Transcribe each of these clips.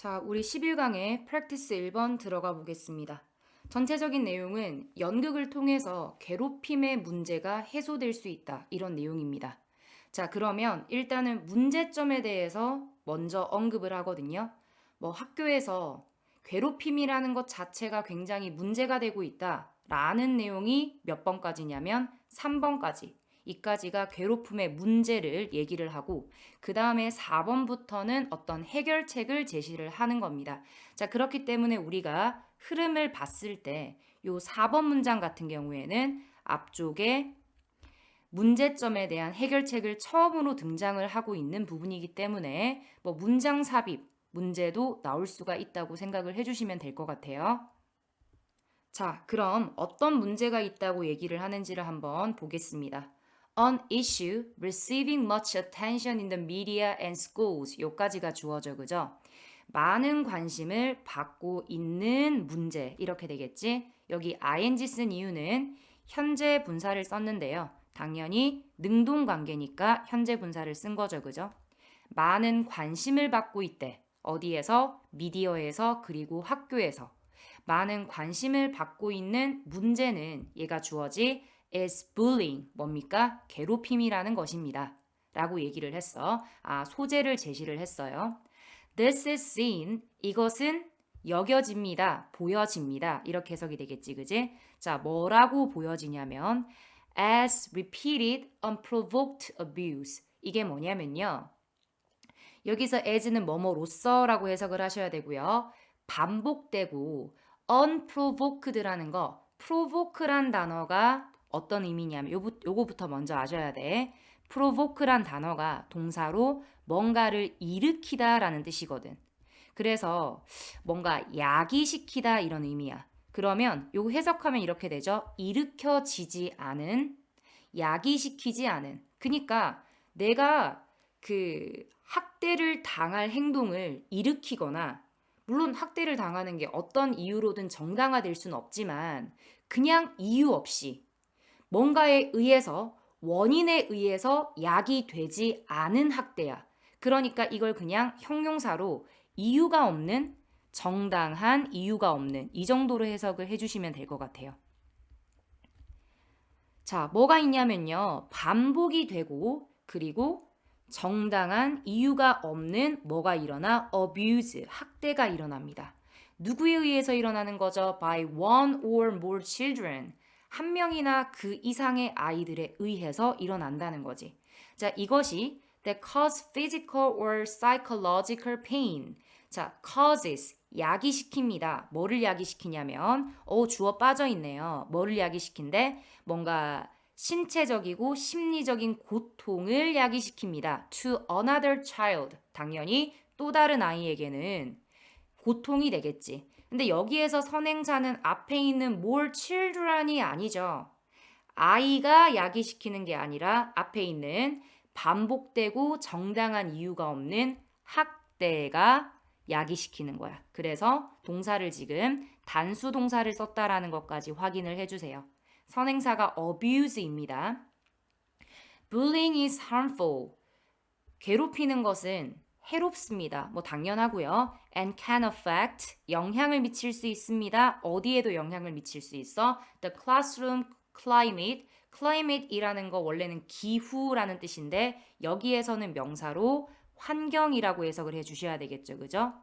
자, 우리 11강의 프랙티스 1번 들어가 보겠습니다. 전체적인 내용은 연극을 통해서 괴롭힘의 문제가 해소될 수 있다. 이런 내용입니다. 자, 그러면 일단은 문제점에 대해서 먼저 언급을 하거든요. 학교에서 괴롭힘이라는 것 자체가 굉장히 문제가 되고 있다. 라는 내용이 몇 번까지냐면 3번까지. 이까지가 괴롭힘의 문제를 얘기를 하고 그 다음에 4번부터는 어떤 해결책을 제시를 하는 겁니다. 자, 그렇기 때문에 우리가 흐름을 봤을 때 요 4번 문장 같은 경우에는 앞쪽에 문제점에 대한 해결책을 처음으로 등장을 하고 있는 부분이기 때문에 문장 삽입 문제도 나올 수가 있다고 생각을 해주시면 될 것 같아요. 자, 그럼 어떤 문제가 있다고 얘기를 하는지를 한번 보겠습니다. An issue receiving much attention in the media and schools. 요까지가 주어져, 그죠? 많은 관심을 받고 있는 문제. 이렇게 되겠지? 여기 ing 쓴 이유는 현재 분사를 썼는데요. 당연히 능동관계니까 현재 분사를 쓴 거죠, 그죠? 많은 관심을 받고 있대. 어디에서? 미디어에서 그리고 학교에서. 많은 관심을 받고 있는 문제는 얘가 주어지 is bullying. 뭡니까? 괴롭힘이라는 것입니다. 라고 얘기를 했어. 소재를 제시를 했어요. This is seen. 이것은 여겨집니다. 보여집니다. 이렇게 해석이 되겠지, 그지? 자, 뭐라고 보여지냐면 as repeated unprovoked abuse. 이게 뭐냐면요. 여기서 as는 뭐뭐로서라고 해석을 하셔야 되고요. 반복되고 unprovoked라는 거, provoke란 단어가 어떤 의미냐면 요거부터 먼저 아셔야 돼. provoke란 단어가 동사로 뭔가를 일으키다라는 뜻이거든. 그래서 뭔가 야기시키다 이런 의미야. 그러면 요거 해석하면 이렇게 되죠. 일으켜지지 않은, 야기시키지 않은. 그러니까 내가 학대를 당할 행동을 일으키거나 물론 학대를 당하는 게 어떤 이유로든 정당화될 수는 없지만 그냥 이유 없이 뭔가에 의해서 원인에 의해서 야기되지 않은 학대야. 그러니까 이걸 그냥 형용사로 이유가 없는 정당한 이유가 없는 이 정도로 해석을 해주시면 될 것 같아요. 자, 뭐가 있냐면요. 반복이 되고 그리고 정당한 이유가 없는 뭐가 일어나? abuse, 학대가 일어납니다. 누구에 의해서 일어나는 거죠? by one or more children. 한 명이나 그 이상의 아이들에 의해서 일어난다는 거지. 자, 이것이 that cause physical or psychological pain. 자, causes, 야기시킵니다. 뭐를 야기시키냐면, 주어 빠져 있네요. 뭐를 야기시킨대? 뭔가 신체적이고 심리적인 고통을 야기시킵니다. To another child. 당연히 또 다른 아이에게는 고통이 되겠지. 근데 여기에서 선행사는 앞에 있는 more children이 아니죠. 아이가 야기시키는 게 아니라 앞에 있는 반복되고 정당한 이유가 없는 학대가 야기시키는 거야. 그래서 동사를 지금 단수 동사를 썼다라는 것까지 확인을 해주세요. 선행사가 abuse입니다. Bullying is harmful. 괴롭히는 것은 해롭습니다. 당연하고요. And can affect. 영향을 미칠 수 있습니다. 어디에도 영향을 미칠 수 있어. The classroom climate. climate이라는 거 원래는 기후라는 뜻인데 여기에서는 명사로 환경이라고 해석을 해주셔야 되겠죠. 그죠?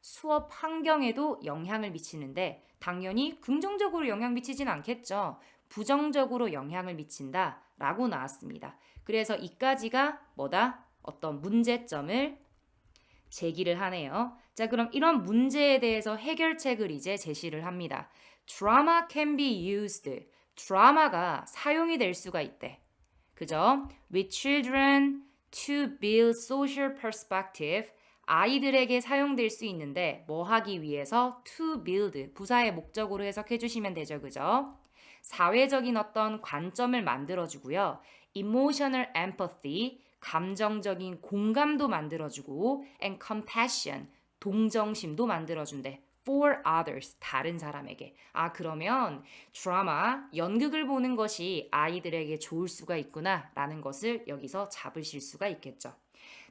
수업 환경에도 영향을 미치는데 당연히 긍정적으로 영향 미치진 않겠죠. 부정적으로 영향을 미친다 라고 나왔습니다. 그래서 이까지가 뭐다? 어떤 문제점을 제기를 하네요. 자, 그럼 이런 문제에 대해서 해결책을 이제 제시를 합니다. Drama can be used. 드라마가 사용이 될 수가 있대. 그죠? With children to build social perspective. 아이들에게 사용될 수 있는데 뭐 하기 위해서? To build. 부사의 목적으로 해석해 주시면 되죠. 그죠? 사회적인 어떤 관점을 만들어주고요. Emotional empathy. 감정적인 공감도 만들어주고 and compassion. 동정심도 만들어준대. for others. 다른 사람에게. 그러면 드라마, 연극을 보는 것이 아이들에게 좋을 수가 있구나 라는 것을 여기서 잡으실 수가 있겠죠.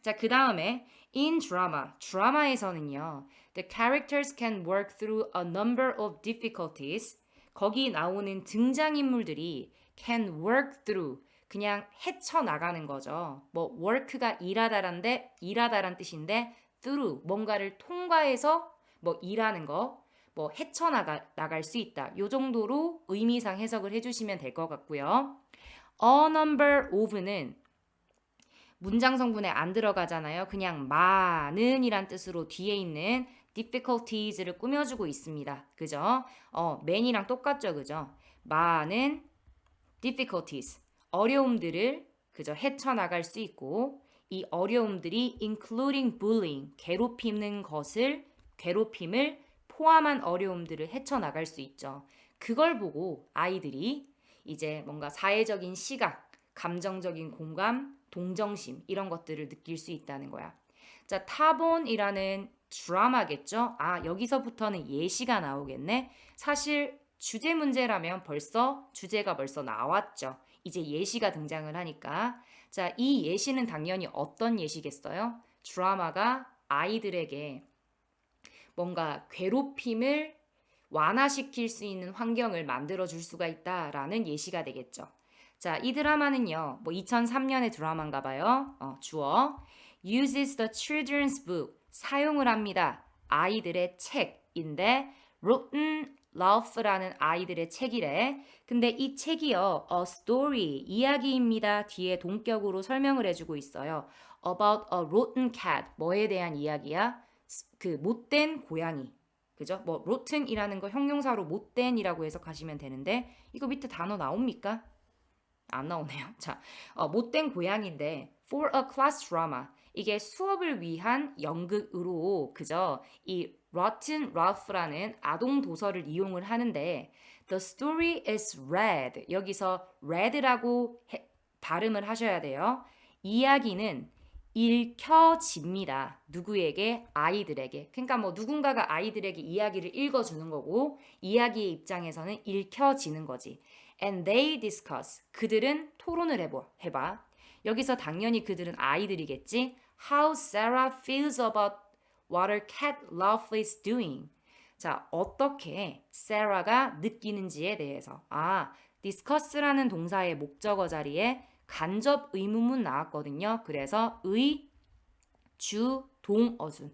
자, 그 다음에 in drama, 드라마에서는요. The characters can work through a number of difficulties. 거기 나오는 등장인물들이 can work through, 그냥 헤쳐나가는 거죠. 뭐 work가 일하다란 뜻인데 through, 뭔가를 통과해서 뭐 일하는 거, 뭐 헤쳐나갈 수 있다. 요 정도로 의미상 해석을 해주시면 될 것 같고요. A number of는 문장 성분에 안 들어가잖아요. 그냥 많은이란 뜻으로 뒤에 있는 difficulties를 꾸며주고 있습니다. 그죠? man이랑 똑같죠. 그죠? 많은 difficulties, 어려움들을 그저 헤쳐나갈 수 있고 이 어려움들이 including bullying, 괴롭힘을 포함한 어려움들을 헤쳐나갈 수 있죠. 그걸 보고 아이들이 이제 뭔가 사회적인 시각, 감정적인 공감, 동정심 이런 것들을 느낄 수 있다는 거야. 자, 타본이라는 드라마겠죠? 아, 여기서부터는 예시가 나오겠네. 사실 주제 문제라면 주제가 벌써 나왔죠. 이제 예시가 등장을 하니까. 자, 이 예시는 당연히 어떤 예시겠어요? 드라마가 아이들에게 뭔가 괴롭힘을 완화시킬 수 있는 환경을 만들어줄 수가 있다라는 예시가 되겠죠. 자, 이 드라마는요, 뭐 2003년의 드라마인가 봐요. 주어. uses the children's book. 사용을 합니다. 아이들의 책인데, Rotten Laugh라는 아이들의 책이래. 근데 이 책이요, a story, 이야기입니다. 뒤에 동격으로 설명을 해주고 있어요. About a rotten cat. 뭐에 대한 이야기야? 그 못된 고양이. 그죠? 뭐 rotten이라는 거 형용사로 못된이라고 해석하시면 되는데 이거 밑에 단어 나옵니까? 안 나오네요. 자, 못된 고양인데 for a class drama. 이게 수업을 위한 연극으로 그죠? 이 Rotten Ralph라는 아동 도서를 이용을 하는데 the story is read. 여기서 read라고 발음을 하셔야 돼요. 이야기는 읽혀집니다. 누구에게? 아이들에게. 그러니까 뭐 누군가가 아이들에게 이야기를 읽어주는 거고 이야기의 입장에서는 읽혀지는 거지. And they discuss. 그들은 토론을 해봐. 여기서 당연히 그들은 아이들이겠지. How Sarah feels about what her cat Love is doing. 자, 어떻게 Sarah가 느끼는지에 대해서. discuss라는 동사의 목적어 자리에 간접 의문문 나왔거든요. 그래서 의, 주, 동, 어순.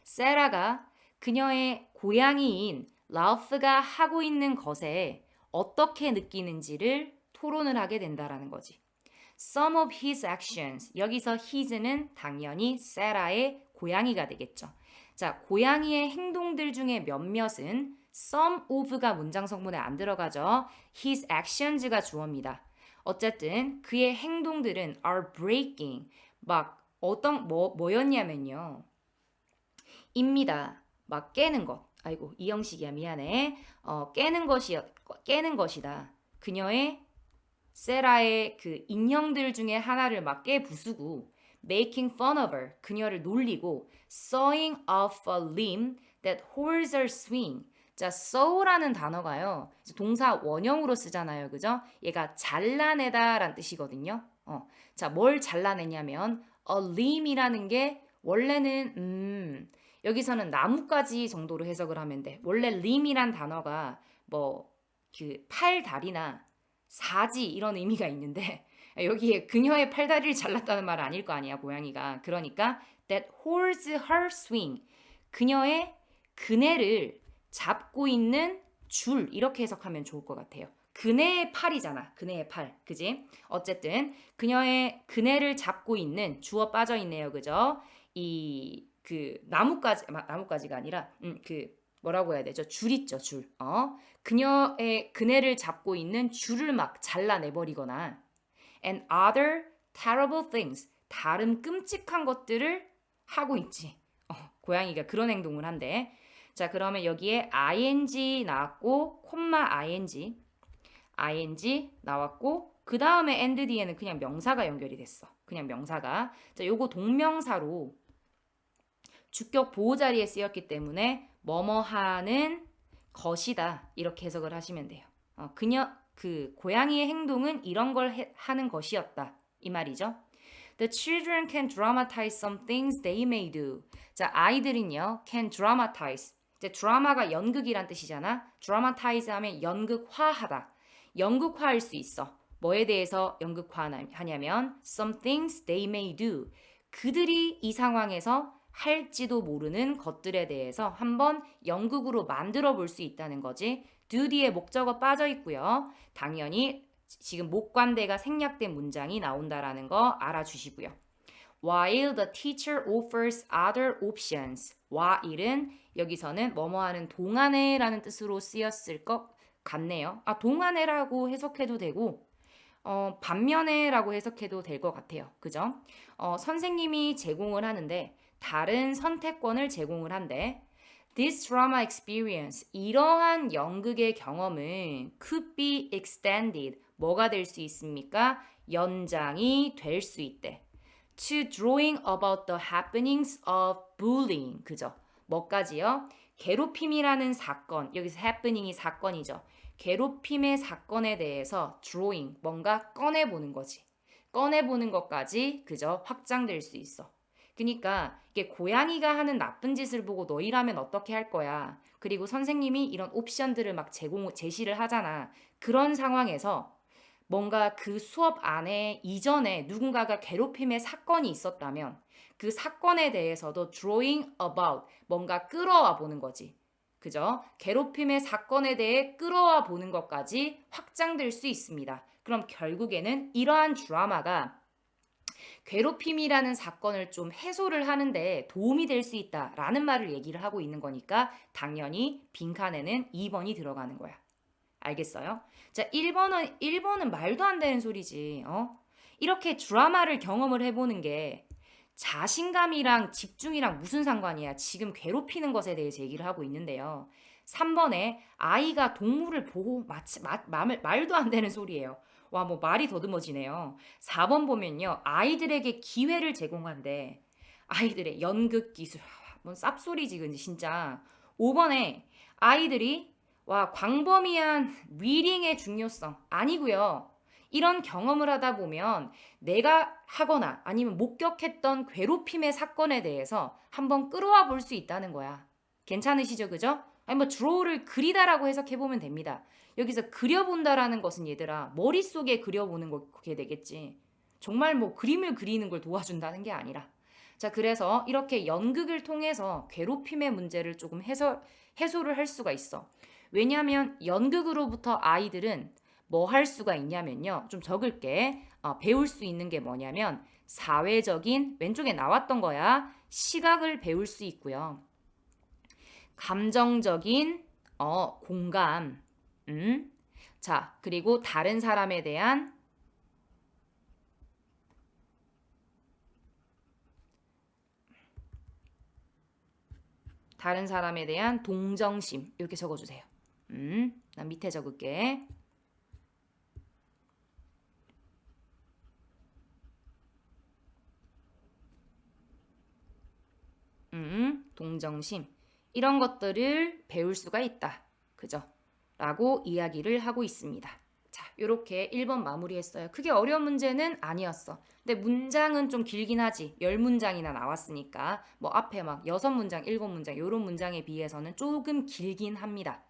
세라가 그녀의 고양이인 라우프가 하고 있는 것에 어떻게 느끼는지를 토론을 하게 된다라는 거지. Some of his actions. 여기서 his는 당연히 세라의 고양이가 되겠죠. 자, 고양이의 행동들 중에 몇몇은 some of가 문장 성분에 안 들어가죠. His actions가 주어입니다. 어쨌든 그의 행동들은 are breaking. 막 뭐였냐면요. 입니다. 막 깨는 것. 아이고, 이영식이야 미안해. 깨는 것이다. 그녀의 세라의 그 인형들 중에 하나를 막 깨부수고 making fun of her. 그녀를 놀리고 sawing off a limb that holds her swing. 자, saw라는 단어가요. 동사 원형으로 쓰잖아요. 그죠? 얘가 잘라내다 라는 뜻이거든요. 자, 뭘 잘라내냐면 a limb이라는 게 원래는 여기서는 나뭇가지 정도로 해석을 하면 돼. 원래 limb이란 단어가 뭐 그 팔다리나 사지 이런 의미가 있는데 여기에 그녀의 팔다리를 잘랐다는 말은 아닐 거 아니야, 고양이가. 그러니까 that holds her swing. 그녀의 그네를 잡고 있는 줄 이렇게 해석하면 좋을 것 같아요. 그네의 팔이잖아. 그네의 팔. 그지? 어쨌든 그녀의 그네를 잡고 있는 주어 빠져 있네요. 그죠? 이 그 나뭇가지가 아니라 그 뭐라고 해야 되죠? 줄 있죠, 줄. 그녀의 그네를 잡고 있는 줄을 막 잘라내 버리거나 and other terrible things. 다른 끔찍한 것들을 하고 있지. 고양이가 그런 행동을 한대. 자, 그러면 여기에 ing 나왔고 콤마 ing 나왔고 그 다음에 and 뒤에는 그냥 명사가 연결이 됐어. 그냥 명사가. 자, 요거 동명사로 주격 보호 자리에 쓰였기 때문에 뭐뭐하는 것이다 이렇게 해석을 하시면 돼요. 그 고양이의 행동은 이런 걸 하는 것이었다 이 말이죠. The children can dramatize some things they may do. 자, 아이들은요, can dramatize. 이제 드라마가 연극이란 뜻이잖아. dramatize 하면 연극화하다. 연극화할 수 있어. 뭐에 대해서 연극화하냐면 some things they may do. 그들이 이 상황에서 할지도 모르는 것들에 대해서 한번 연극으로 만들어 볼 수 있다는 거지. do 뒤에 목적어 빠져 있고요. 당연히 지금 목관대가 생략된 문장이 나온다라는 거 알아주시고요. While the teacher offers other options. while은 여기서는 뭐뭐하는 동안에라는 뜻으로 쓰였을 것 같네요. 동안에라고 해석해도 되고 반면에라고 해석해도 될 것 같아요. 그죠? 선생님이 제공을 하는데 다른 선택권을 제공을 한대. This drama experience, 이러한 연극의 경험은 could be extended, 뭐가 될 수 있습니까? 연장이 될 수 있대. To drawing about the happenings of bullying, 그죠? 뭐까지요? 괴롭힘이라는 사건, 여기서 happening이 사건이죠. 괴롭힘의 사건에 대해서 drawing, 뭔가 꺼내보는 거지. 꺼내보는 것까지 그죠? 확장될 수 있어. 그러니까 이게 고양이가 하는 나쁜 짓을 보고 너희라면 어떻게 할 거야. 그리고 선생님이 이런 옵션들을 막 제시를 하잖아. 그런 상황에서 뭔가 그 수업 안에 이전에 누군가가 괴롭힘의 사건이 있었다면 그 사건에 대해서도 drawing about, 뭔가 끌어와 보는 거지. 그죠? 괴롭힘의 사건에 대해 끌어와 보는 것까지 확장될 수 있습니다. 그럼 결국에는 이러한 드라마가 괴롭힘이라는 사건을 좀 해소를 하는데 도움이 될 수 있다라는 말을 얘기를 하고 있는 거니까 당연히 빈칸에는 2번이 들어가는 거야. 알겠어요? 자, 1번은 말도 안 되는 소리지. 이렇게 드라마를 경험을 해보는 게 자신감이랑 집중이랑 무슨 상관이야? 지금 괴롭히는 것에 대해서 얘기를 하고 있는데요. 3번에 아이가 동물을 보고 말도 안 되는 소리예요. 와, 뭐 말이 더듬어지네요. 4번 보면요. 아이들에게 기회를 제공한대. 아이들의 연극 기술. 뭔 쌉소리지, 근데 진짜. 5번에 아이들이 광범위한 리딩의 중요성. 아니고요. 이런 경험을 하다 보면 내가 하거나 아니면 목격했던 괴롭힘의 사건에 대해서 한번 끌어와 볼 수 있다는 거야. 괜찮으시죠? 그죠? 아니 뭐 드로우를 그리다라고 해석해보면 됩니다. 여기서 그려본다라는 것은 얘들아 머릿속에 그려보는 거게 되겠지. 정말 뭐 그림을 그리는 걸 도와준다는 게 아니라. 자, 그래서 이렇게 연극을 통해서 괴롭힘의 문제를 조금 해소를 할 수가 있어. 왜냐하면 연극으로부터 아이들은 뭐 할 수가 있냐면요. 좀 적을게. 배울 수 있는 게 뭐냐면 사회적인, 왼쪽에 나왔던 거야. 시각을 배울 수 있고요. 감정적인 공감. 자, 그리고 다른 사람에 대한 동정심. 이렇게 적어주세요. 난 밑에 적을게. 동정심. 이런 것들을 배울 수가 있다. 그죠? 라고 이야기를 하고 있습니다. 자, 이렇게 1번 마무리했어요. 크게 어려운 문제는 아니었어. 근데 문장은 좀 길긴 하지. 10문장이나 나왔으니까 뭐 앞에 막 6문장, 7문장 이런 문장에 비해서는 조금 길긴 합니다.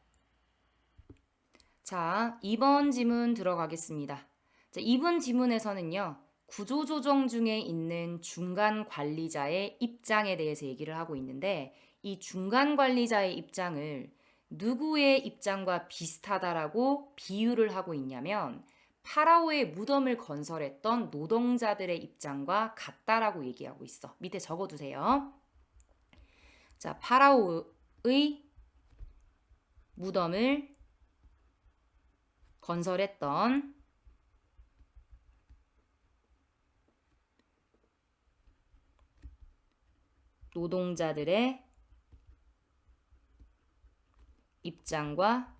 자, 2번 지문 들어가겠습니다. 자, 2번 지문에서는요. 구조조정 중에 있는 중간 관리자의 입장에 대해서 얘기를 하고 있는데 이 중간 관리자의 입장을 누구의 입장과 비슷하다라고 비유를 하고 있냐면 파라오의 무덤을 건설했던 노동자들의 입장과 같다라고 얘기하고 있어. 밑에 적어두세요. 자, 파라오의 무덤을 건설했던 노동자들의 입장과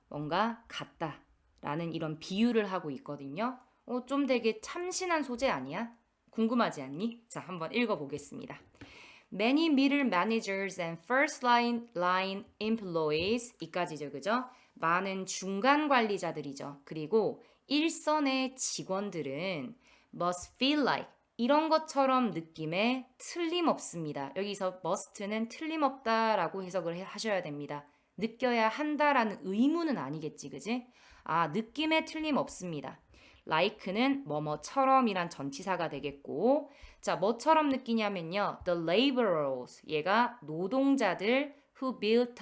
뭔가 같다라는 이런 비유를 하고 있거든요. 좀 되게 참신한 소재 아니야? 궁금하지 않니? 자, 한번 읽어보겠습니다. Many middle managers and first line employees 이까지죠, 그죠? 많은 중간 관리자들이죠. 그리고 일선의 직원들은 must feel like 이런 것처럼 느낌에 틀림없습니다. 여기서 must는 틀림없다라고 해석을 하셔야 됩니다. 느껴야 한다라는 의무는 아니겠지, 그지? 아, 느낌에 틀림없습니다. like는 뭐뭐처럼이란 전치사가 되겠고, 자, 뭐처럼 느끼냐면요. The laborers, 얘가 노동자들 who built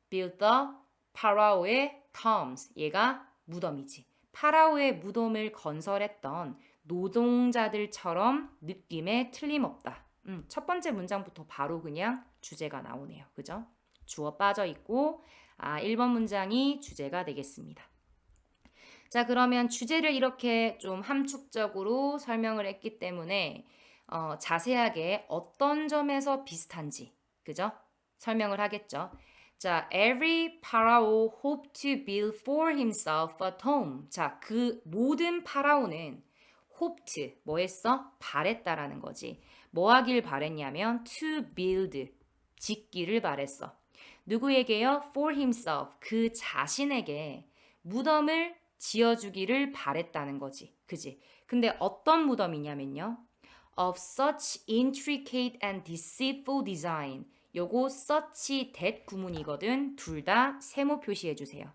the 파라오의 tombs, 얘가 무덤이지. 파라오의 무덤을 건설했던 노동자들처럼 느낌에 틀림없다. 첫 번째 문장부터 바로 그냥 주제가 나오네요. 그죠? 주어 빠져 있고, 1번 문장이 주제가 되겠습니다. 자, 그러면 주제를 이렇게 좀 함축적으로 설명을 했기 때문에 자세하게 어떤 점에서 비슷한지, 그죠? 설명을 하겠죠. 자, every pharaoh hoped to build for himself a tomb. 자, 그 모든 파라오는 hoped, 뭐 했어? 바랬다라는 거지. 뭐 하길 바랬냐면 to build, 짓기를 바랬어. 누구에게요? For himself, 그 자신에게 무덤을 지어주기를 바랬다는 거지. 그지? 근데 어떤 무덤이냐면요. Of such intricate and deceitful design. 요거 such that 구문이거든. 둘 다 세모 표시해 주세요.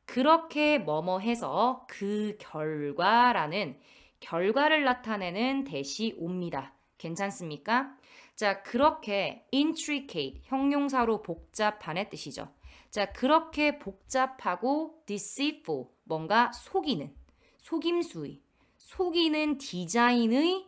그렇게 뭐뭐 해서 그 결과라는 결과를 나타내는 대시 옵니다. 괜찮습니까? 자, 그렇게 intricate 형용사로 복잡한의 뜻이죠. 자, 그렇게 복잡하고 deceitful 뭔가 속이는 속임수의 속이는 디자인의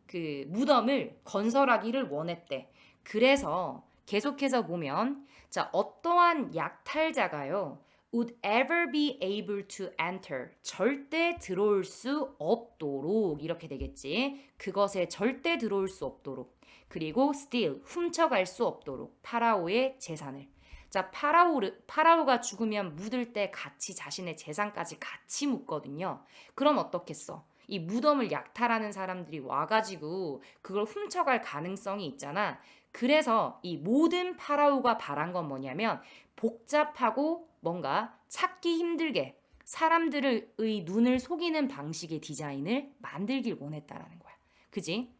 그 무덤을 건설하기를 원했대. 그래서 계속해서 보면 자, 어떠한 약탈자가요. would ever be able to enter. 절대 들어올 수 없도록 이렇게 되겠지. 그것에 절대 들어올 수 없도록. 그리고 steal, 훔쳐갈 수 없도록 파라오의 재산을. 자, 파라오가 죽으면 묻을 때 같이 자신의 재산까지 같이 묻거든요. 그럼 어떻겠어? 이 무덤을 약탈하는 사람들이 와가지고 그걸 훔쳐갈 가능성이 있잖아. 그래서 이 모든 파라오가 바란 건 뭐냐면 복잡하고 뭔가 찾기 힘들게 사람들의 눈을 속이는 방식의 디자인을 만들길 원했다라는 거야. 그지?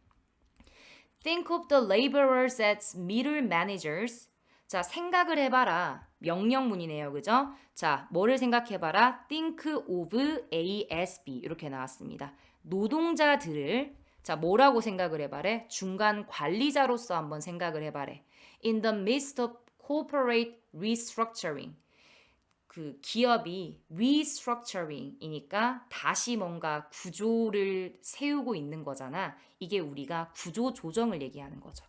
Think of the laborers as middle managers. 자, 생각을 해봐라. 명령문이네요. 그죠? 자, 뭐를 생각해봐라? Think of ASB. 이렇게 나왔습니다. 노동자들을 자, 뭐라고 생각을 해봐래? 중간 관리자로서 한번 생각을 해봐래. In the midst of corporate restructuring. 그 기업이 restructuring이니까 다시 뭔가 구조를 세우고 있는 거잖아. 이게 우리가 구조 조정을 얘기하는 거죠.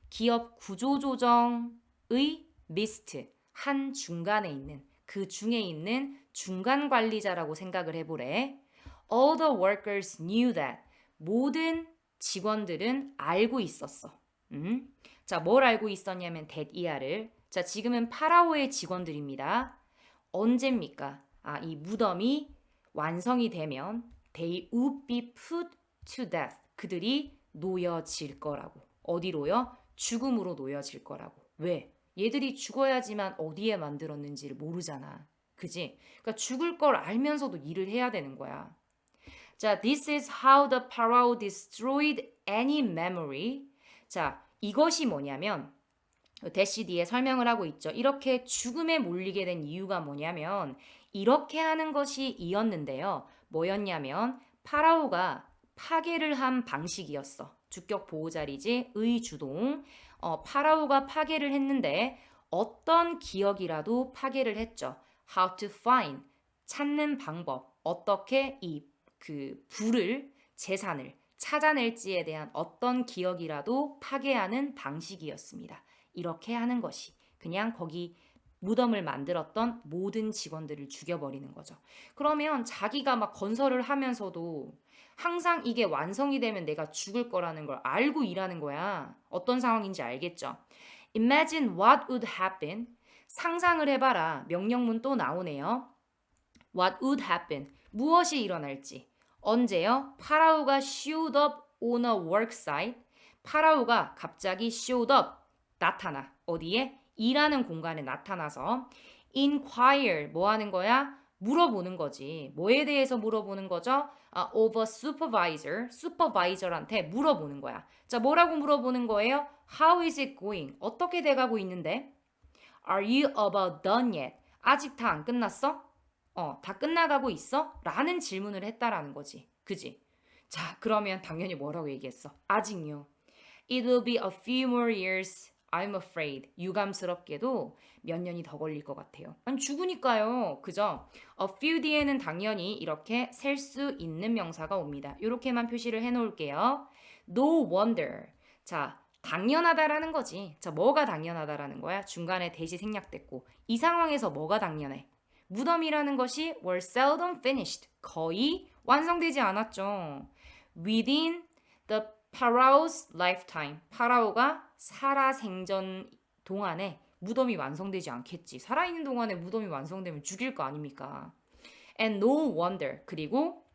기업 구조 조정의 midst, 한 중간에 있는 그 중에 있는 중간 관리자라고 생각을 해보래. All the workers knew that. 모든 직원들은 알고 있었어. 자, 뭘 알고 있었냐면 that 이하를. 자, 지금은 파라오의 직원들입니다. 언제입니까? 이 무덤이 완성이 되면 they would be put to death. 그들이 놓여질 거라고. 어디로요? 죽음으로 놓여질 거라고. 왜? 얘들이 죽어야지만 어디에 만들었는지를 모르잖아. 그지? 그러니까 죽을 걸 알면서도 일을 해야 되는 거야. 자, this is how the pharaoh destroyed any memory. 자, 이것이 뭐냐면 대시 뒤에 설명을 하고 있죠. 이렇게 죽음에 몰리게 된 이유가 뭐냐면 이렇게 하는 것이 이었는데요. 뭐였냐면 파라오가 파괴를 한 방식이었어. 주격 보호자리지 의주동. 파라오가 파괴를 했는데 어떤 기억이라도 파괴를 했죠. How to find 찾는 방법. 어떻게 이 그 불을 재산을 찾아낼지에 대한 어떤 기억이라도 파괴하는 방식이었습니다. 이렇게 하는 것이 그냥 거기 무덤을 만들었던 모든 직원들을 죽여버리는 거죠. 그러면 자기가 막 건설을 하면서도 항상 이게 완성이 되면 내가 죽을 거라는 걸 알고 일하는 거야. 어떤 상황인지 알겠죠? Imagine what would happen. 상상을 해봐라. 명령문 또 나오네요. What would happen. 무엇이 일어날지. 언제요? 파라오가 showed up on a work site. 파라오가 갑자기 showed up. 나타나. 어디에? 일하는 공간에 나타나서 inquire 뭐 하는 거야? 물어보는 거지. 뭐에 대해서 물어보는 거죠? Of a supervisor, supervisor한테 물어보는 거야. 자, 뭐라고 물어보는 거예요? How is it going? 어떻게 돼가고 있는데? Are you about done yet? 아직 다 안 끝났어? 다 끝나가고 있어? 라는 질문을 했다라는 거지. 그지? 자, 그러면 당연히 뭐라고 얘기했어? 아직요. It will be a few more years. I'm afraid. 유감스럽게도 몇 년이 더 걸릴 것 같아요. 아니, 죽으니까요. 그죠? A few 뒤에는 당연히 이렇게 셀 수 있는 명사가 옵니다. 이렇게만 표시를 해놓을게요. No wonder. 자, 당연하다라는 거지. 자, 뭐가 당연하다라는 거야? 중간에 대시 생략됐고. 이 상황에서 뭐가 당연해? 무덤이라는 것이 were seldom finished. 거의 완성되지 않았죠. Within the Pharaoh's lifetime. 파라오가 살아생전 동안에 무덤이 완성되지 않겠지. 살아있는 동안에 무덤이 완성되면 죽일 거 아닙니까? And no wonder. 그리고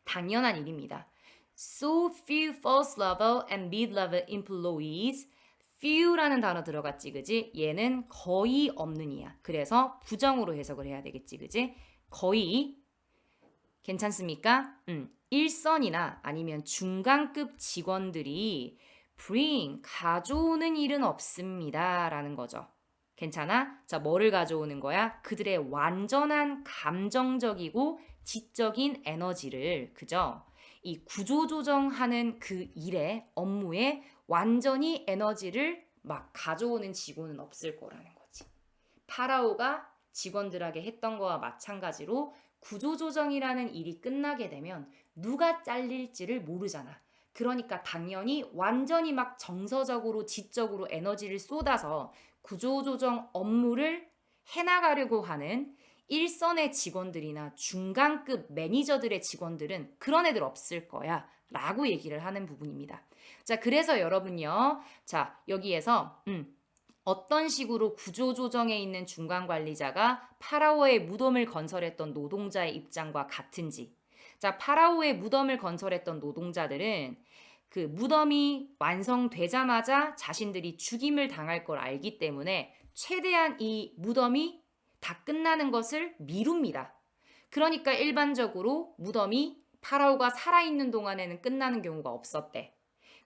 당연한 일입니다. So few first level and mid-level employees. few라는 단어 들어갔지, 그지? 얘는 거의 없는 이야. 그래서 부정으로 해석을 해야 되겠지, 그지? 거의 괜찮습니까? 일선이나 아니면 중간급 직원들이 bring, 가져오는 일은 없습니다. 라는 거죠. 괜찮아? 자, 뭐를 가져오는 거야? 그들의 완전한 감정적이고 지적인 에너지를, 그죠? 이 구조조정하는 그 일에, 업무에 완전히 에너지를 막 가져오는 직원은 없을 거라는 거지. 파라오가 직원들에게 했던 거와 마찬가지로 구조조정이라는 일이 끝나게 되면 누가 잘릴지를 모르잖아. 그러니까 당연히 완전히 막 정서적으로 지적으로 에너지를 쏟아서 구조조정 업무를 해나가려고 하는 일선의 직원들이나 중간급 매니저들의 직원들은 그런 애들 없을 거야 라고 얘기를 하는 부분입니다. 자, 그래서 여러분요. 자, 여기에서 어떤 식으로 구조조정에 있는 중간관리자가 파라오의 무덤을 건설했던 노동자의 입장과 같은지. 자, 파라오의 무덤을 건설했던 노동자들은 그 무덤이 완성되자마자 자신들이 죽임을 당할 걸 알기 때문에 최대한 이 무덤이 다 끝나는 것을 미룹니다. 그러니까 일반적으로 무덤이 파라오가 살아있는 동안에는 끝나는 경우가 없었대.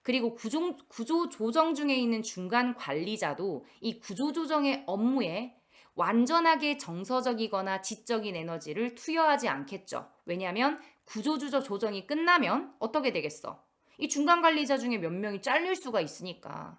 그리고 구조 조정 중에 있는 중간 관리자도 이 구조 조정의 업무에 완전하게 정서적이거나 지적인 에너지를 투여하지 않겠죠. 왜냐하면 구조 조정이 끝나면 어떻게 되겠어? 이 중간 관리자 중에 몇 명이 잘릴 수가 있으니까.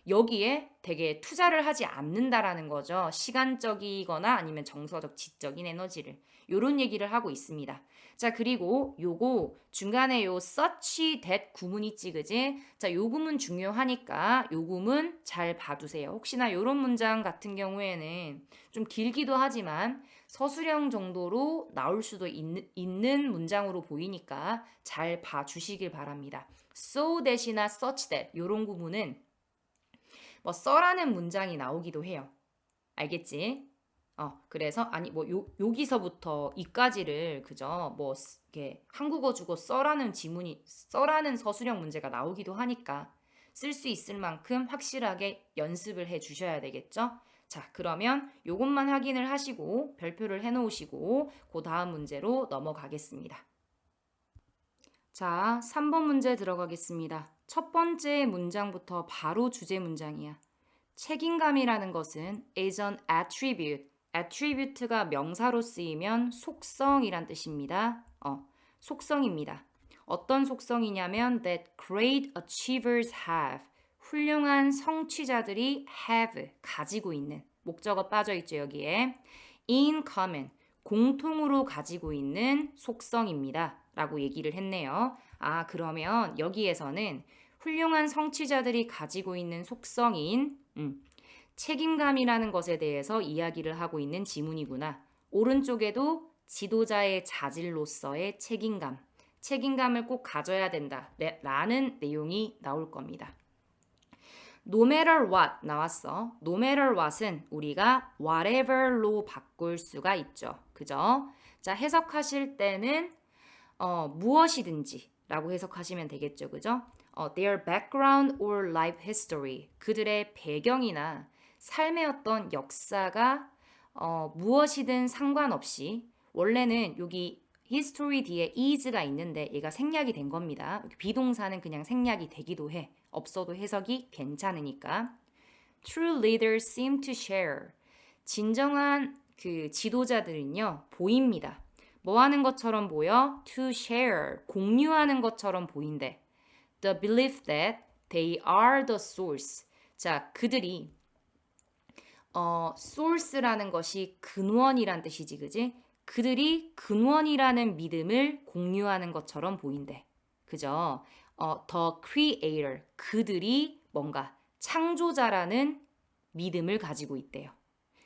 여기에 되게 투자를 하지 않는다라는 거죠. 시간적이거나 아니면 정서적, 지적인 에너지를. 요런 얘기를 하고 있습니다. 자, 그리고 요거 중간에 요 such that 구문 있지, 그지? 자, 요 구문 중요하니까 요 구문 잘 봐두세요. 혹시나 요런 문장 같은 경우에는 좀 길기도 하지만 서술형 정도로 나올 수도 있는 문장으로 보이니까 잘 봐주시길 바랍니다. so that이나 such that 요런 구문은 뭐 써라는 문장이 나오기도 해요. 알겠지? 그래서 아니 뭐 여기서부터 이까지를 그죠? 뭐 이렇게 한국어 주고 써라는 지문이 써라는 서술형 문제가 나오기도 하니까 쓸 수 있을 만큼 확실하게 연습을 해 주셔야 되겠죠? 자, 그러면 요것만 확인을 하시고 별표를 해 놓으시고 그 다음 문제로 넘어가겠습니다. 자, 3번 문제 들어가겠습니다. 첫 번째 문장부터 바로 주제 문장이야. 책임감이라는 것은 is an attribute. attribute가 명사로 쓰이면 속성이란 뜻입니다. 속성입니다. 어떤 속성이냐면 that great achievers have. 훌륭한 성취자들이 have, 가지고 있는. 목적어 빠져있죠, 여기에. in common, 공통으로 가지고 있는 속성입니다. 라고 얘기를 했네요. 그러면 여기에서는 훌륭한 성취자들이 가지고 있는 속성인 책임감이라는 것에 대해서 이야기를 하고 있는 지문이구나. 오른쪽에도 지도자의 자질로서의 책임감을 꼭 가져야 된다. 라는 내용이 나올 겁니다. No matter what 나왔어. No matter what은 우리가 whatever로 바꿀 수가 있죠. 그죠? 자, 해석하실 때는 무엇이든지 라고 해석하시면 되겠죠. 그죠? Their background or life history. 그들의 배경이나 삶의 어떤 역사가 무엇이든 상관없이 원래는 여기 history 뒤에 is가 있는데 얘가 생략이 된 겁니다. 비동사는 그냥 생략이 되기도 해. 없어도 해석이 괜찮으니까. True leaders seem to share. 진정한 그 지도자들은요, 보입니다. 뭐 하는 것처럼 보여? To share. 공유하는 것처럼 보인대. The belief that they are the source. 자, 그들이 source라는 것이 근원이란 뜻이지, 그지? 그들이 근원이라는 믿음을 공유하는 것처럼 보인대. 그죠? the creator. 그들이 뭔가 창조자라는 믿음을 가지고 있대요.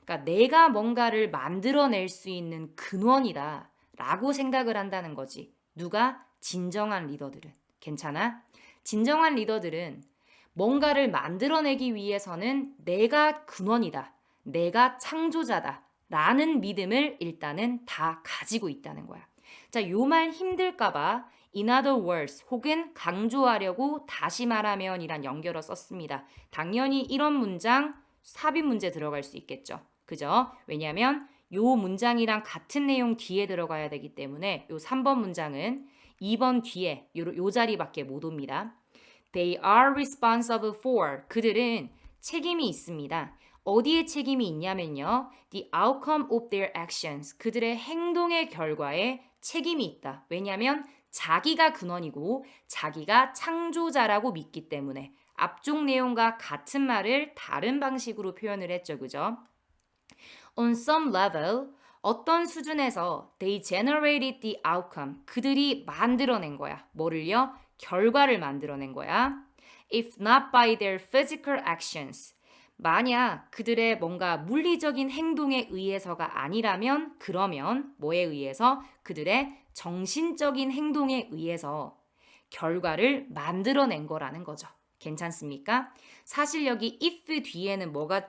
그러니까 내가 뭔가를 만들어낼 수 있는 근원이다 라고 생각을 한다는 거지. 누가? 진정한 리더들은. 괜찮아? 진정한 리더들은 뭔가를 만들어내기 위해서는 내가 근원이다. 내가 창조자다. 라는 믿음을 일단은 다 가지고 있다는 거야. 자, 요 말 힘들까봐 in other words 혹은 강조하려고 다시 말하면 이란 연결어 썼습니다. 당연히 이런 문장 삽입 문제 들어갈 수 있겠죠. 그죠? 왜냐하면 요 문장이랑 같은 내용 뒤에 들어가야 되기 때문에 요 3번 문장은 2번 뒤에 요 자리밖에 못 옵니다. They are responsible for. 그들은 책임이 있습니다. 어디에 책임이 있냐면요. The outcome of their actions. 그들의 행동의 결과에 책임이 있다. 왜냐하면 자기가 근원이고 자기가 창조자라고 믿기 때문에 앞쪽 내용과 같은 말을 다른 방식으로 표현을 했죠. 그죠? On some level, 어떤 수준에서 they generated the outcome. 그들이 만들어낸 거야. 뭐를요? 결과를 만들어낸 거야. If not by their physical actions. 만약 그들의 뭔가 물리적인 행동에 의해서가 아니라면 그러면 뭐에 의해서? 그들의 정신적인 행동에 의해서 결과를 만들어낸 거라는 거죠. 괜찮습니까? 사실 여기 if 뒤에는 뭐가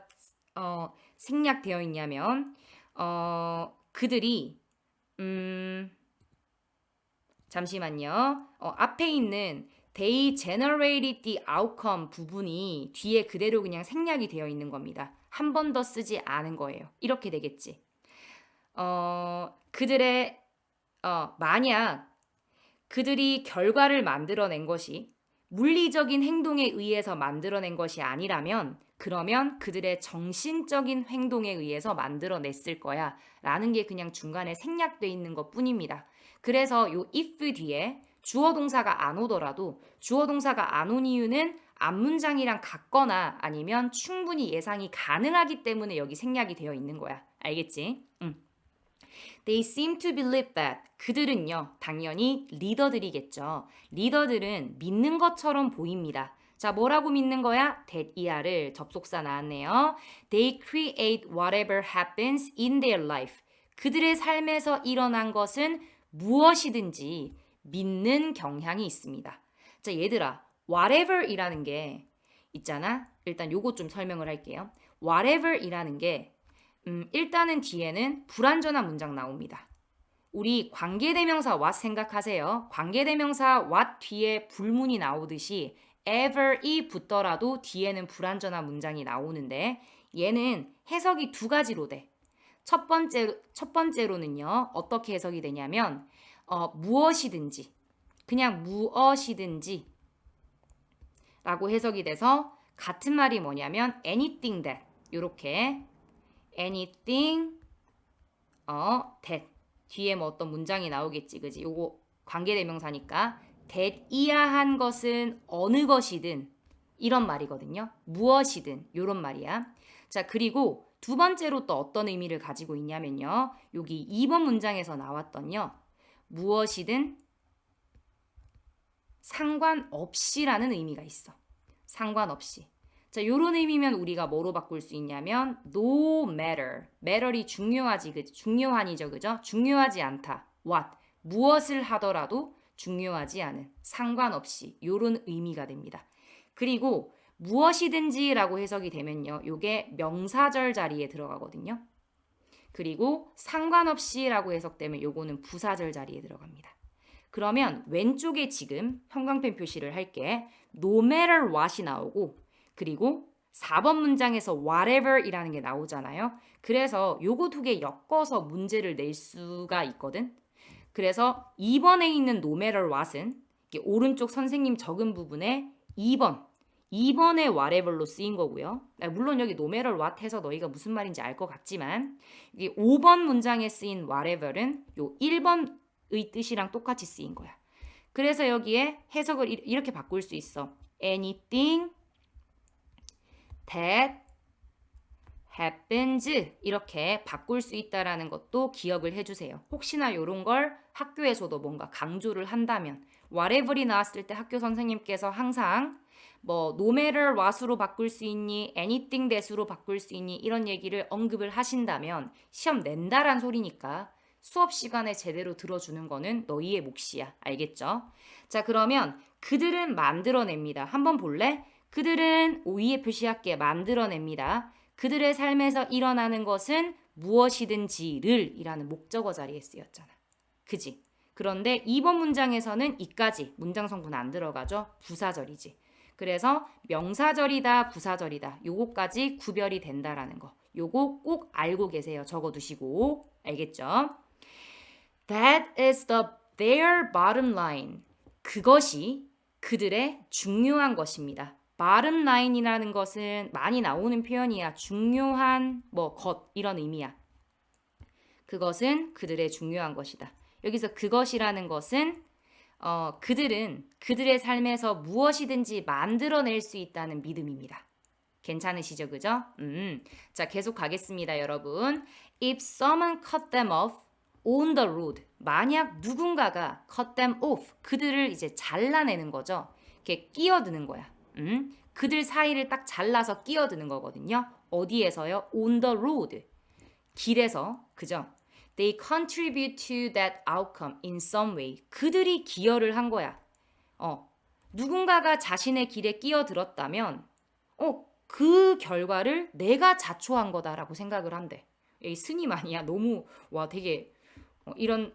생략되어 있냐면 그들이 잠시만요. 앞에 있는 they generated the outcome 부분이 뒤에 그대로 그냥 생략이 되어 있는 겁니다. 한 번 더 쓰지 않은 거예요. 이렇게 되겠지. 그들의 만약 그들이 결과를 만들어낸 것이 물리적인 행동에 의해서 만들어낸 것이 아니라면 그러면 그들의 정신적인 행동에 의해서 만들어냈을 거야 라는 게 그냥 중간에 생략돼 있는 것 뿐입니다. 그래서 요 if 뒤에 주어 동사가 안 오더라도 주어 동사가 안 온 이유는 앞문장이랑 같거나 아니면 충분히 예상이 가능하기 때문에 여기 생략이 되어 있는 거야. 알겠지? They seem to believe that. 그들은요, 당연히 리더들이겠죠. 리더들은 믿는 것처럼 보입니다. 자, 뭐라고 믿는 거야? that ER을 접속사 나왔네요. They create whatever happens in their life. 그들의 삶에서 일어난 것은 무엇이든지 믿는 경향이 있습니다. 자, 얘들아, whatever 이라는 게 있잖아. 일단 요거 좀 설명을 할게요. whatever 이라는 게 일단은 뒤에는 불완전한 문장 나옵니다. 우리 관계대명사 what 생각하세요. 관계대명사 what 뒤에 불문이 나오듯이 ever이 붙더라도 뒤에는 불완전한 문장이 나오는데 얘는 해석이 두 가지로 돼. 첫 번째로는요. 어떻게 해석이 되냐면 무엇이든지 그냥 무엇이든지 라고 해석이 돼서 같은 말이 뭐냐면 anything that 이렇게 anything that 뒤에 뭐 어떤 문장이 나오겠지 그지 요거 관계대명사니까 that 이하한 것은 어느 것이든 이런 말이거든요. 무엇이든 요런 말이야. 자, 그리고 두 번째로 또 어떤 의미를 가지고 있냐면요. 여기 2번 문장에서 나왔던요. 무엇이든 상관없이라는 의미가 있어. 상관없이. 자, 요런 의미면 우리가 뭐로 바꿀 수 있냐면 no matter. matter이 중요한이죠. 그죠? 중요하지 않다. what. 무엇을 하더라도 중요하지 않은. 상관없이. 요런 의미가 됩니다. 그리고 무엇이든지라고 해석이 되면요. 요게 명사절 자리에 들어가거든요. 그리고 상관없이라고 해석되면 요거는 부사절 자리에 들어갑니다. 그러면 왼쪽에 지금 형광펜 표시를 할게. no matter what이 나오고 그리고 4번 문장에서 whatever이라는 게 나오잖아요. 그래서 요거 두 개 엮어서 문제를 낼 수가 있거든. 그래서 2번에 있는 no matter what은 오른쪽 선생님 적은 부분에 2번의 whatever로 쓰인 거고요. 물론 여기 no matter what 해서 너희가 무슨 말인지 알 것 같지만 여기 5번 문장에 쓰인 whatever은 요 1번의 뜻이랑 똑같이 쓰인 거야. 그래서 여기에 해석을 이렇게 바꿀 수 있어. anything that happens 이렇게 바꿀 수 있다라는 것도 기억을 해주세요. 혹시나 이런 걸 학교에서도 뭔가 강조를 한다면 whatever이 나왔을 때 학교 선생님께서 항상 뭐 no matter what으로 바꿀 수 있니 anything that으로 바꿀 수 있니 이런 얘기를 언급을 하신다면 시험 낸다란 소리니까 수업 시간에 제대로 들어주는 거는 너희의 몫이야. 알겠죠? 자, 그러면 그들은 만들어냅니다. 한번 볼래? 그들은 오이에 표시할게 만들어냅니다. 그들의 삶에서 일어나는 것은 무엇이든지를 이라는 목적어 자리에 쓰였잖아. 그지? 그런데 2번 문장에서는 이까지 문장 성분 안 들어가죠? 부사절이지. 그래서 명사절이다, 부사절이다. 요거까지 구별이 된다라는 거. 요거 꼭 알고 계세요. 적어두시고. 알겠죠? That is their bottom line. 그것이 그들의 중요한 것입니다. bottom line이라는 것은 많이 나오는 표현이야. 중요한 것 이런 의미야. 그것은 그들의 중요한 것이다. 여기서 그것이라는 것은 그들은 그들의 삶에서 무엇이든지 만들어낼 수 있다는 믿음입니다. 괜찮으시죠? 그죠? 자, 계속 가겠습니다, 여러분. If someone cut them off on the road. 만약 누군가가 cut them off. 그들을 이제 잘라내는 거죠. 이렇게 끼어드는 거야. 그들 사이를 딱 잘라서 끼어드는 거거든요. 어디에서요? On the road. 길에서. 그죠? They contribute to that outcome in some way. 그들이 기여를 한 거야. 누군가가 자신의 길에 끼어들었다면 그 결과를 내가 자초한 거다라고 생각을 한대. 이 스님 아니야? 너무 되게 이런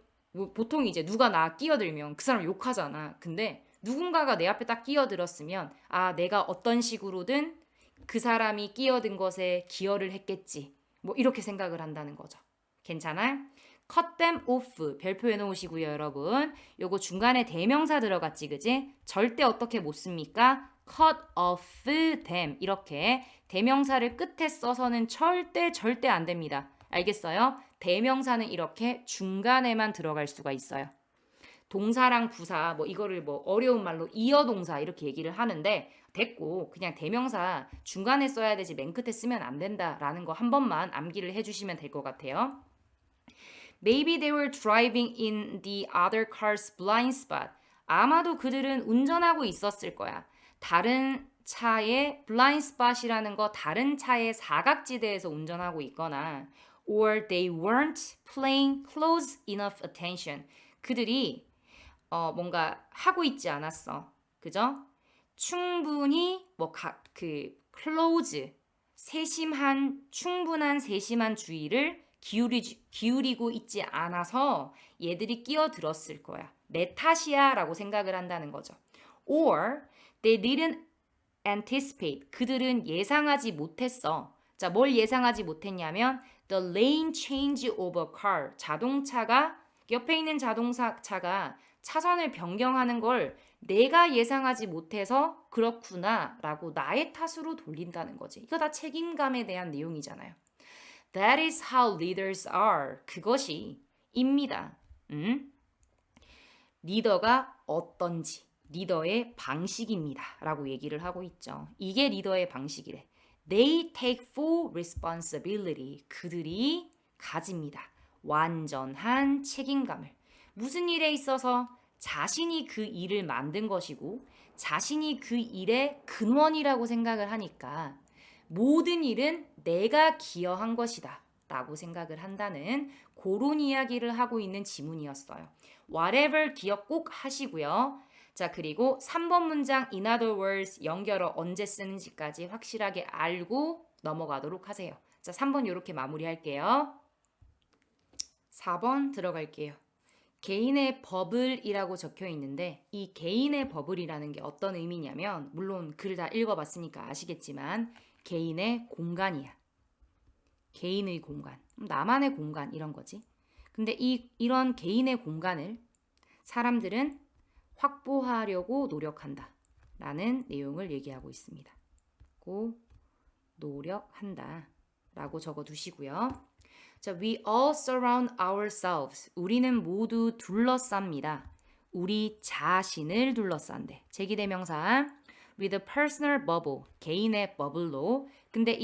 보통 이제 누가 나 끼어들면 그 사람 욕하잖아. 근데 누군가가 내 앞에 딱 끼어들었으면 내가 어떤 식으로든 그 사람이 끼어든 것에 기여를 했겠지. 이렇게 생각을 한다는 거죠. 괜찮아요? cut them off 별표해 놓으시고요, 여러분. 요거 중간에 대명사 들어갔지, 그지? 절대 어떻게 못 씁니까? cut off them 이렇게 대명사를 끝에 써서는 절대 안 됩니다. 알겠어요? 대명사는 이렇게 중간에만 들어갈 수가 있어요. 동사랑 부사 이거를 어려운 말로 이어동사 이렇게 얘기를 하는데 됐고 그냥 대명사 중간에 써야 되지 맨 끝에 쓰면 안 된다라는 거 한 번만 암기를 해주시면 될 것 같아요. Maybe they were driving in the other car's blind spot. 아마도 그들은 운전하고 있었을 거야. 다른 차의 blind spot이라는 거 다른 차의 사각지대에서 운전하고 있거나 or they weren't paying close enough attention. 그들이 뭔가 하고 있지 않았어. 그죠? 충분히 close 충분한 세심한 주의를 기울이고 있지 않아서 얘들이 끼어들었을 거야. 내 탓이야 라고 생각을 한다는 거죠. Or they didn't anticipate. 그들은 예상하지 못했어. 자, 뭘 예상하지 못했냐면 the lane change of a car. 자동차가 옆에 있는 자동차가 차선을 변경하는 걸 내가 예상하지 못해서 그렇구나 라고 나의 탓으로 돌린다는 거지. 이거 다 책임감에 대한 내용이잖아요. That is how leaders are. 그것이 입니다. 리더가 어떤지 리더의 방식입니다 라고 얘기를 하고 있죠. 이게 리더의 방식이래. They take full responsibility. 그들이 가집니다. 완전한 책임감을. 무슨 일에 있어서 자신이 그 일을 만든 것이고 자신이 그 일의 근원이라고 생각을 하니까 모든 일은 내가 기여한 것이다 라고 생각을 한다는 그런 이야기를 하고 있는 지문이었어요. whatever 기억 꼭 하시고요. 자, 그리고 3번 문장 in other words 연결어 언제 쓰는지까지 확실하게 알고 넘어가도록 하세요. 자, 3번 이렇게 마무리할게요. 4번 들어갈게요. 개인의 버블이라고 적혀 있는데 이 개인의 버블이라는 게 어떤 의미냐면 물론 글 다 읽어봤으니까 아시겠지만 개인의 공간이야. 개인의 공간, 나만의 공간 이런 거지. 근데 이런 개인의 공간을 사람들은 확보하려고 노력한다 라는 내용을 얘기하고 있습니다. 노력한다 라고 적어 두시고요. 자, we all surround ourselves. 우리는 모두 둘러쌉니다. 우리 자신을 둘러싼대. 제기대명사 with a personal bubble. 개인의 버블로. 근데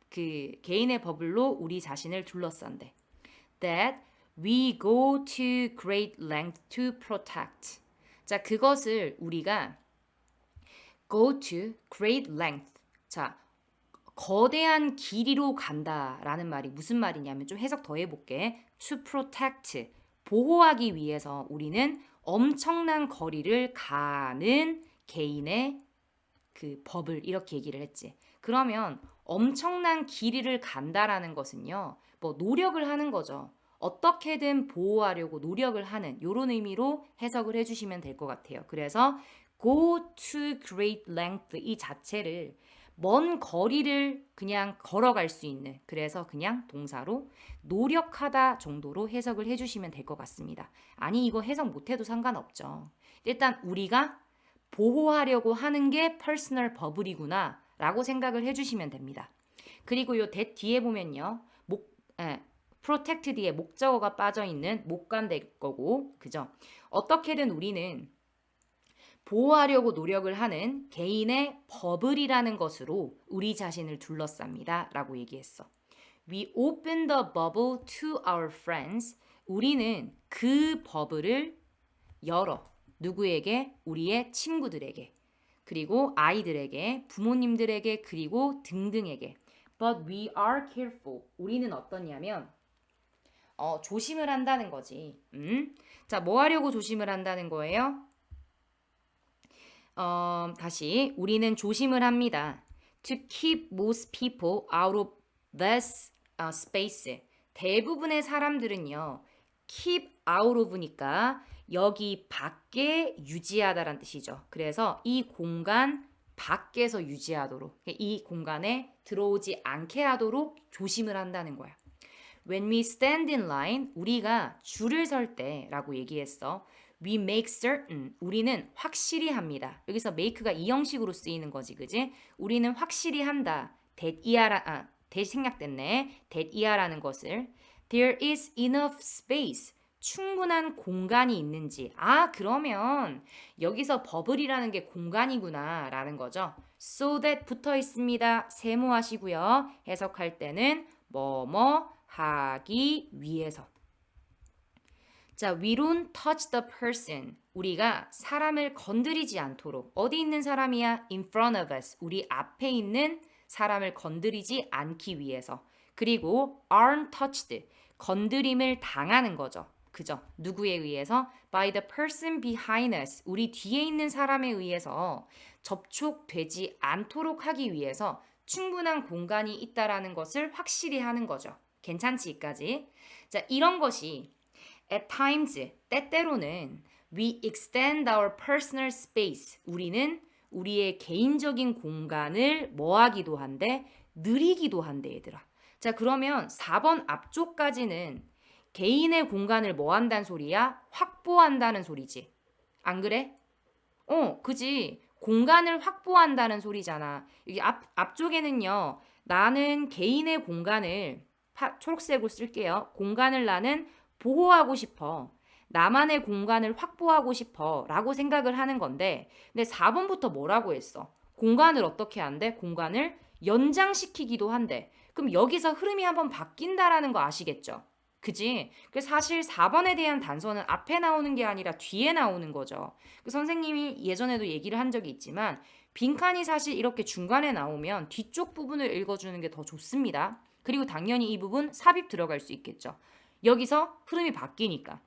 그 개인의 버블로 우리 자신을 둘러싼대. That we go to great length to protect. 자, 그것을 우리가 go to great length. 자, 거대한 길이로 간다라는 말이 무슨 말이냐면 좀 해석 더 해볼게. To protect. 보호하기 위해서 우리는 엄청난 거리를 가는 개인의 그 법을 이렇게 얘기를 했지. 그러면 엄청난 길이를 간다라는 것은요. 뭐 노력을 하는 거죠. 어떻게든 보호하려고 노력을 하는 이런 의미로 해석을 해주시면 될 것 같아요. 그래서 go to great length 이 자체를 먼 거리를 그냥 걸어갈 수 있는 그래서 그냥 동사로 노력하다 정도로 해석을 해주시면 될 것 같습니다. 아니 이거 해석 못해도 상관없죠. 일단 우리가 보호하려고 하는 게 퍼스널 버블이구나 라고 생각을 해주시면 됩니다. 그리고 요 that 뒤에 보면요. protect 뒤에 목적어가 빠져있는 목관될 거고 그죠? 어떻게든 우리는 보호하려고 노력을 하는 개인의 버블이라는 것으로 우리 자신을 둘러쌉니다 라고 얘기했어. We open the bubble to our friends. 우리는 그 버블을 열어. 누구에게? 우리의 친구들에게. 그리고 아이들에게, 부모님들에게, 그리고 등등에게. But we are careful. 우리는 어떠냐면 조심을 한다는 거지. 자, 뭐 하려고 조심을 한다는 거예요? 다시 우리는 조심을 합니다. To keep most people out of this space. 대부분의 사람들은요. keep out of니까 여기 밖에 유지하다라는 뜻이죠. 그래서 이 공간 밖에서 유지하도록 이 공간에 들어오지 않게 하도록 조심을 한다는 거야. When we stand in line 우리가 줄을 설 때라고 얘기했어. We make certain 우리는 확실히 합니다. 여기서 make가 이 형식으로 쓰이는 거지, 그지? 우리는 확실히 한다. that 생략됐네. that이야라는 것을 there is enough space 충분한 공간이 있는지 그러면 여기서 버블이라는 게 공간이구나 라는 거죠. so that 붙어 있습니다. 세모하시고요. 해석할 때는 뭐뭐 하기 위해서. 자, we don't touch the person. 우리가 사람을 건드리지 않도록. 어디 있는 사람이야? in front of us. 우리 앞에 있는 사람을 건드리지 않기 위해서. 그리고 aren't touched. 건드림을 당하는 거죠. 그죠? 누구에 의해서? by the person behind us. 우리 뒤에 있는 사람에 의해서 접촉되지 않도록 하기 위해서 충분한 공간이 있다라는 것을 확실히 하는 거죠. 괜찮지까지? 자, 이런 것이 at times, 때때로는 we extend our personal space. 우리는 우리의 개인적인 공간을 뭐하기도 한데 느리기도 한데 얘들아. 자, 그러면 4번 앞쪽까지는 개인의 공간을 뭐 한다는 소리야? 확보한다는 소리지. 안 그래? 그지. 공간을 확보한다는 소리잖아. 여기 앞쪽에는요. 나는 개인의 공간을 초록색으로 쓸게요. 공간을 나는 보호하고 싶어. 나만의 공간을 확보하고 싶어. 라고 생각을 하는 건데 근데 4번부터 뭐라고 했어? 공간을 어떻게 한대? 공간을 연장시키기도 한대. 그럼 여기서 흐름이 한번 바뀐다라는 거 아시겠죠? 그지? 그래서 사실 4번에 대한 단서는 앞에 나오는 게 아니라 뒤에 나오는 거죠. 그 선생님이 예전에도 얘기를 한 적이 있지만 빈칸이 사실 이렇게 중간에 나오면 뒤쪽 부분을 읽어주는 게 더 좋습니다. 그리고 당연히 이 부분 삽입 들어갈 수 있겠죠. 여기서 흐름이 바뀌니까.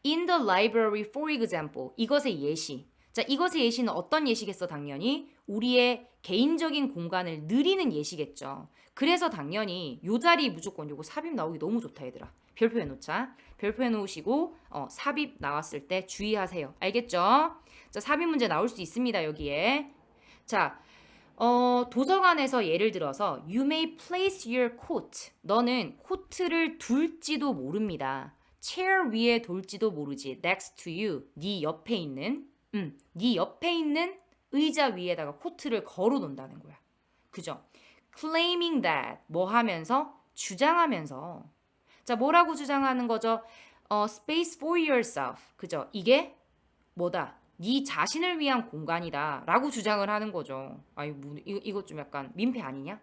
In the library, for example. 이것의 예시. 자, 이것의 예시는 어떤 예시겠어, 당연히? 우리의 개인적인 공간을 느리는 예시겠죠. 그래서 당연히 요 자리 무조건 요거 삽입 나오기 너무 좋다, 얘들아. 별표 해놓자. 별표 해놓으시고 삽입 나왔을 때 주의하세요. 알겠죠? 자, 삽입 문제 나올 수 있습니다, 여기에. 자, 도서관에서 예를 들어서 You may place your coat. 너는 코트를 둘지도 모릅니다. chair 위에 둘지도 모르지. next to you. 네 옆에 있는 네 옆에 있는 의자 위에다가 코트를 걸어 놓는다는 거야. 그죠? claiming that 뭐 하면서 주장하면서 자, 뭐라고 주장하는 거죠? space for yourself. 그죠? 이게 뭐다? 네 자신을 위한 공간이다 라고 주장을 하는 거죠. 아유, 뭐, 이거 좀 약간 민폐 아니냐?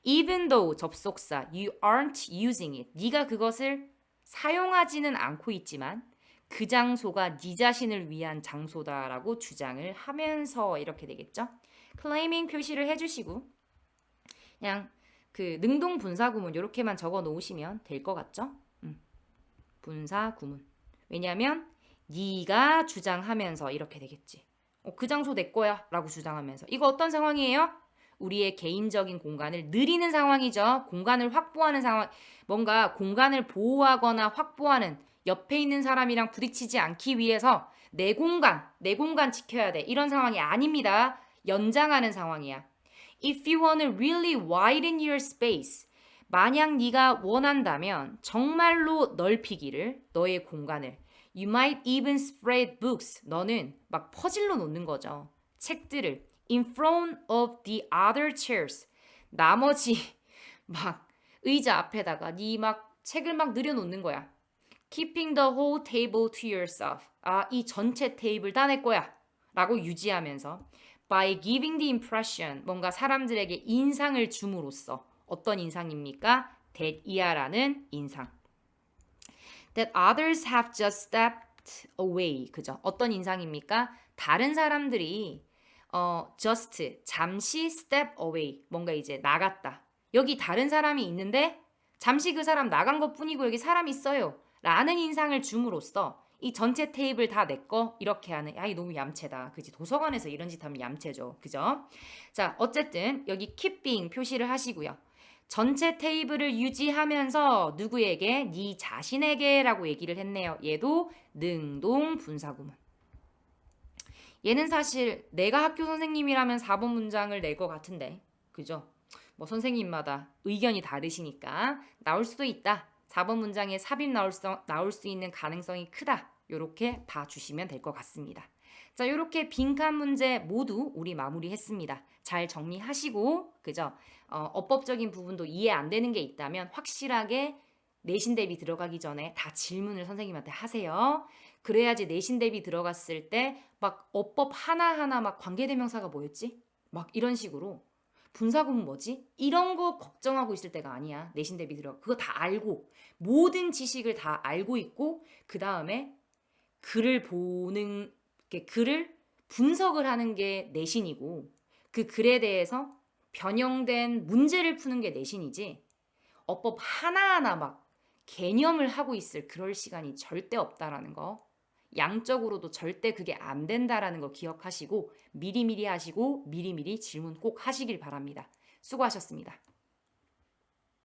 Even though 접속사 you aren't using it. 네가 그것을 사용하지는 않고 있지만 그 장소가 네 자신을 위한 장소다라고 주장을 하면서 이렇게 되겠죠. claiming 표시를 해주시고 그냥 그 능동 분사 구문 이렇게만 적어 놓으시면 될 것 같죠? 분사 구문. 왜냐하면 네가 주장하면서 이렇게 되겠지. 그 장소 내 거야 라고 주장하면서 이거 어떤 상황이에요? 우리의 개인적인 공간을 느리는 상황이죠. 공간을 확보하는 상황. 뭔가 공간을 보호하거나 확보하는 옆에 있는 사람이랑 부딪히지 않기 위해서 내 공간 지켜야 돼. 이런 상황이 아닙니다. 연장하는 상황이야. If you want to really widen your space. 만약 네가 원한다면 정말로 넓히기를 너의 공간을 You might even spread books. 너는 막 퍼질러 놓는 거죠. 책들을 in front of the other chairs. 나머지 막 의자 앞에다가 네 막 책을 막 늘여놓는 거야. Keeping the whole table to yourself. 이 전체 테이블 다 내 거야. 라고 유지하면서 by giving the impression. 뭔가 사람들에게 인상을 줌으로써 어떤 인상입니까? that이야라는 인상. That others have just stepped away. 그죠? 어떤 인상입니까? 다른 사람들이 just 잠시 step away. 뭔가 이제 나갔다. 여기 다른 사람이 있는데 잠시 그 사람 나간 것뿐이고 여기 사람 있어요. 라는 인상을 줌으로써 이 전체 테이블 다 내 거 이렇게 하는 이 너무 얌체다. 그지? 도서관에서 이런 짓 하면 얌체죠. 그죠? 자, 어쨌든 여기 keeping 표시를 하시고요. 전체 테이블을 유지하면서 누구에게? 네 자신에게 라고 얘기를 했네요. 얘도 능동 분사구문. 얘는 사실 내가 학교 선생님이라면 4번 문장을 낼 것 같은데 그죠? 뭐 선생님마다 의견이 다르시니까 나올 수도 있다. 4번 문장에 삽입 나올 수 있는 가능성이 크다. 이렇게 봐주시면 될 것 같습니다. 자, 이렇게 빈칸 문제 모두 우리 마무리했습니다. 잘 정리하시고 그죠? 어법적인 부분도 이해 안 되는 게 있다면 확실하게 내신 대비 들어가기 전에 다 질문을 선생님한테 하세요. 그래야지 내신 대비 들어갔을 때 막 어법 하나하나 막 관계대명사가 뭐였지? 막 이런 식으로 분사구문 뭐지? 이런 거 걱정하고 있을 때가 아니야. 내신 대비 들어가. 그거 다 알고 모든 지식을 다 알고 있고 그 다음에 글을 보는 글을 분석을 하는 게 내신이고 그 글에 대해서 변형된 문제를 푸는 게 내신이지 어법 하나하나 막 개념을 하고 있을 그럴 시간이 절대 없다라는 거 양적으로도 절대 그게 안 된다라는 거 기억하시고 미리미리 하시고 미리미리 질문 꼭 하시길 바랍니다. 수고하셨습니다.